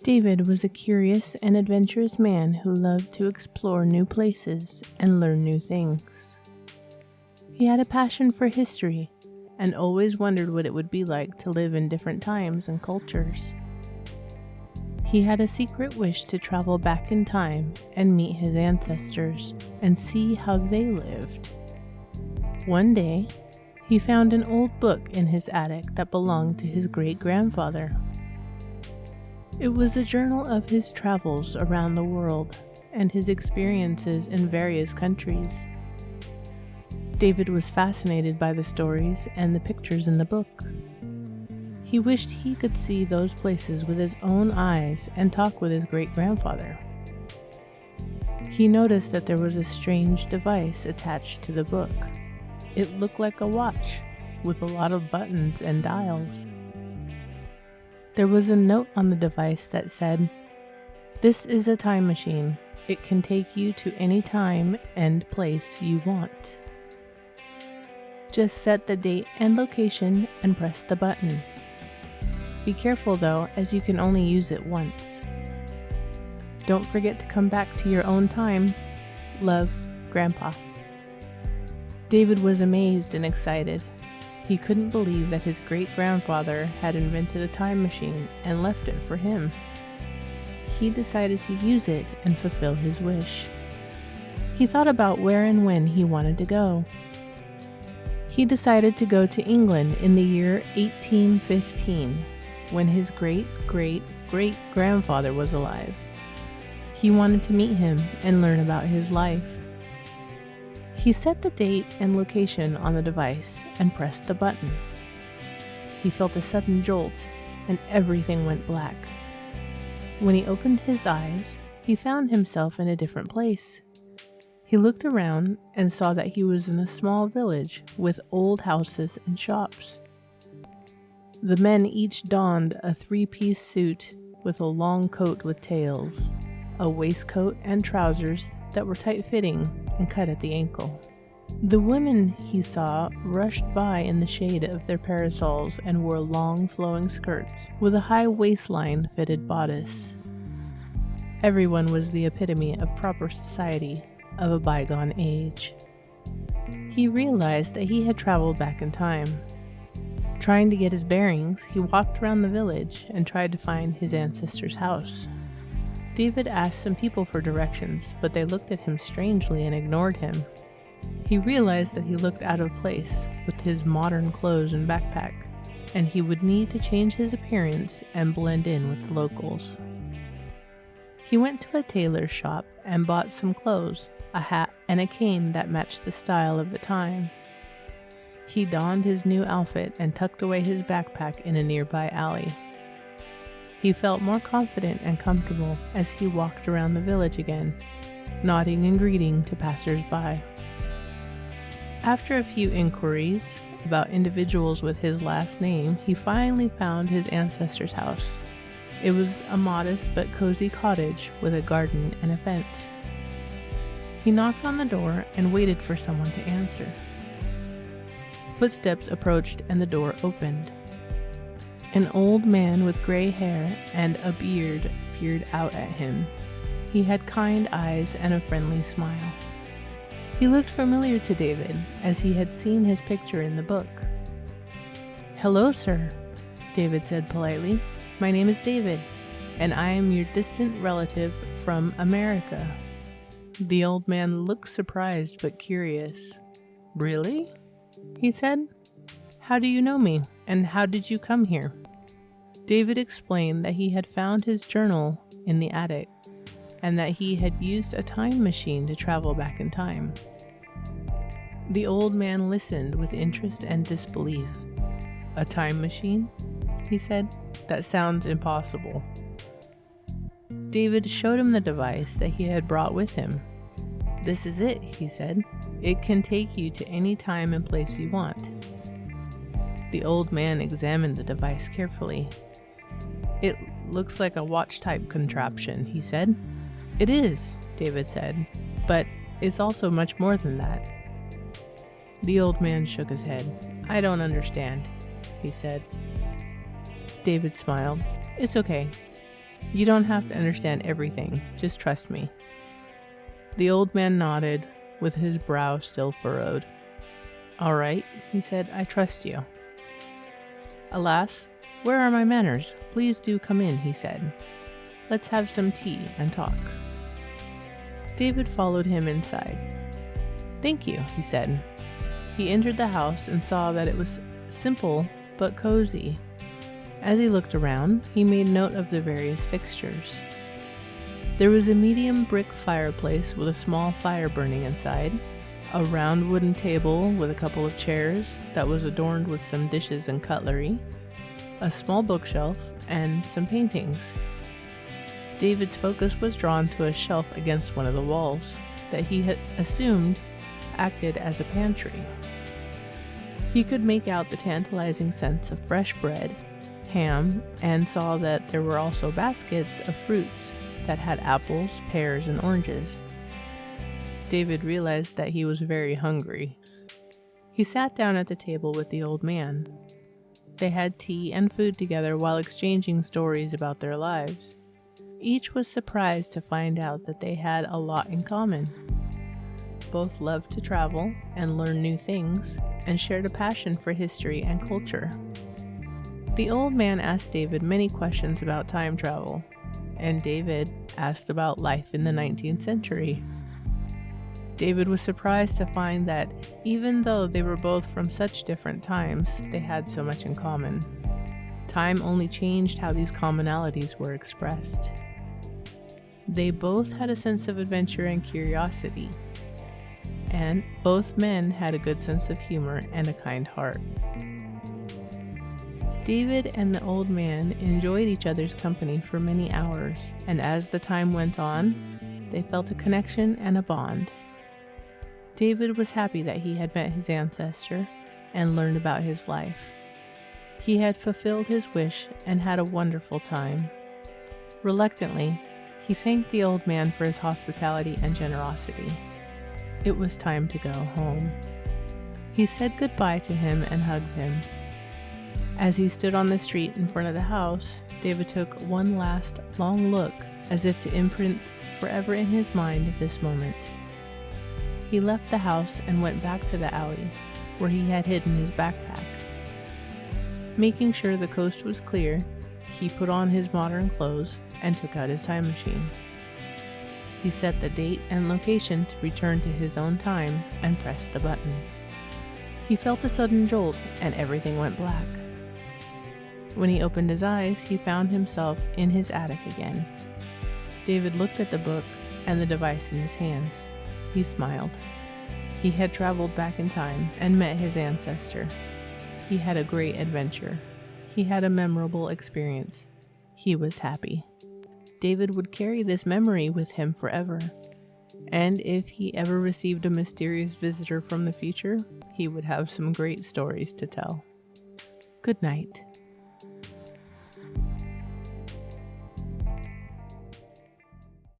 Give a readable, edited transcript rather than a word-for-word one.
David was a curious and adventurous man who loved to explore new places and learn new things. He had a passion for history and always wondered what it would be like to live in different times and cultures. He had a secret wish to travel back in time and meet his ancestors and see how they lived. One day, he found an old book in his attic that belonged to his great-grandfather. It was a journal of his travels around the world and his experiences in various countries. David was fascinated by the stories and the pictures in the book. He wished he could see those places with his own eyes and talk with his great-grandfather. He noticed that there was a strange device attached to the book. It looked like a watch with a lot of buttons and dials. There was a note on the device that said, "This is a time machine. It can take you to any time and place you want. Just set the date and location and press the button. Be careful though, as you can only use it once. Don't forget to come back to your own time. Love, Grandpa." David was amazed and excited. He couldn't believe that his great-grandfather had invented a time machine and left it for him. He decided to use it and fulfill his wish. He thought about where and when he wanted to go. He decided to go to England in the year 1815, when his great-great-great-grandfather was alive. He wanted to meet him and learn about his life. He set the date and location on the device and pressed the button. He felt a sudden jolt and everything went black. When he opened his eyes, he found himself in a different place. He looked around and saw that he was in a small village with old houses and shops. The men each donned a three-piece suit with a long coat with tails, a waistcoat and trousers that were tight-fitting and cut at the ankle. The women he saw rushed by in the shade of their parasols and wore long flowing skirts with a high waistline fitted bodice. Everyone was the epitome of proper society of a bygone age. He realized that he had traveled back in time. Trying to get his bearings, he walked around the village and tried to find his ancestor's house. David asked some people for directions, but they looked at him strangely and ignored him. He realized that he looked out of place with his modern clothes and backpack, and he would need to change his appearance and blend in with the locals. He went to a tailor's shop and bought some clothes, a hat, and a cane that matched the style of the time. He donned his new outfit and tucked away his backpack in a nearby alley. He felt more confident and comfortable as he walked around the village again, nodding and greeting to passers-by. After a few inquiries about individuals with his last name, he finally found his ancestor's house. It was a modest but cozy cottage with a garden and a fence. He knocked on the door and waited for someone to answer. Footsteps approached and the door opened. An old man with gray hair and a beard peered out at him. He had kind eyes and a friendly smile. He looked familiar to David, as he had seen his picture in the book. "Hello, sir," David said politely. "My name is David, and I am your distant relative from America." The old man looked surprised but curious. "Really?" he said. "How do you know me, and how did you come here?" David explained that he had found his journal in the attic, and that he had used a time machine to travel back in time. The old man listened with interest and disbelief. "A time machine?" he said. "That sounds impossible." David showed him the device that he had brought with him. "This is it," he said. "It can take you to any time and place you want." The old man examined the device carefully. "It looks like a watch-type contraption," he said. "It is," David said, "but it's also much more than that." The old man shook his head. "I don't understand," he said. David smiled. "It's okay. You don't have to understand everything, just trust me." The old man nodded, with his brow still furrowed. "All right," he said, "I trust you." "Alas, where are my manners? Please do come in," he said. "Let's have some tea and talk." David followed him inside. "Thank you," he said. He entered the house and saw that it was simple but cozy. As he looked around, he made note of the various fixtures. There was a medium brick fireplace with a small fire burning inside, a round wooden table with a couple of chairs that was adorned with some dishes and cutlery, a small bookshelf, and some paintings. David's focus was drawn to a shelf against one of the walls that he had assumed acted as a pantry. He could make out the tantalizing scents of fresh bread, ham, and saw that there were also baskets of fruits that had apples, pears, and oranges. David realized that he was very hungry. He sat down at the table with the old man. They had tea and food together while exchanging stories about their lives. Each was surprised to find out that they had a lot in common. Both loved to travel and learn new things, and shared a passion for history and culture. The old man asked David many questions about time travel, and David asked about life in the 19th century. David was surprised to find that even though they were both from such different times, they had so much in common. Time only changed how these commonalities were expressed. They both had a sense of adventure and curiosity, and both men had a good sense of humor and a kind heart. David and the old man enjoyed each other's company for many hours, and as the time went on, they felt a connection and a bond. David was happy that he had met his ancestor and learned about his life. He had fulfilled his wish and had a wonderful time. Reluctantly, he thanked the old man for his hospitality and generosity. It was time to go home. He said goodbye to him and hugged him. As he stood on the street in front of the house, David took one last long look, as if to imprint forever in his mind this moment. He left the house and went back to the alley, where he had hidden his backpack. Making sure the coast was clear, he put on his modern clothes and took out his time machine. He set the date and location to return to his own time and pressed the button. He felt a sudden jolt and everything went black. When he opened his eyes, he found himself in his attic again. David looked at the book and the device in his hands. He smiled. He had traveled back in time and met his ancestor. He had a great adventure. He had a memorable experience. He was happy. David would carry this memory with him forever. And if he ever received a mysterious visitor from the future, he would have some great stories to tell. Good night.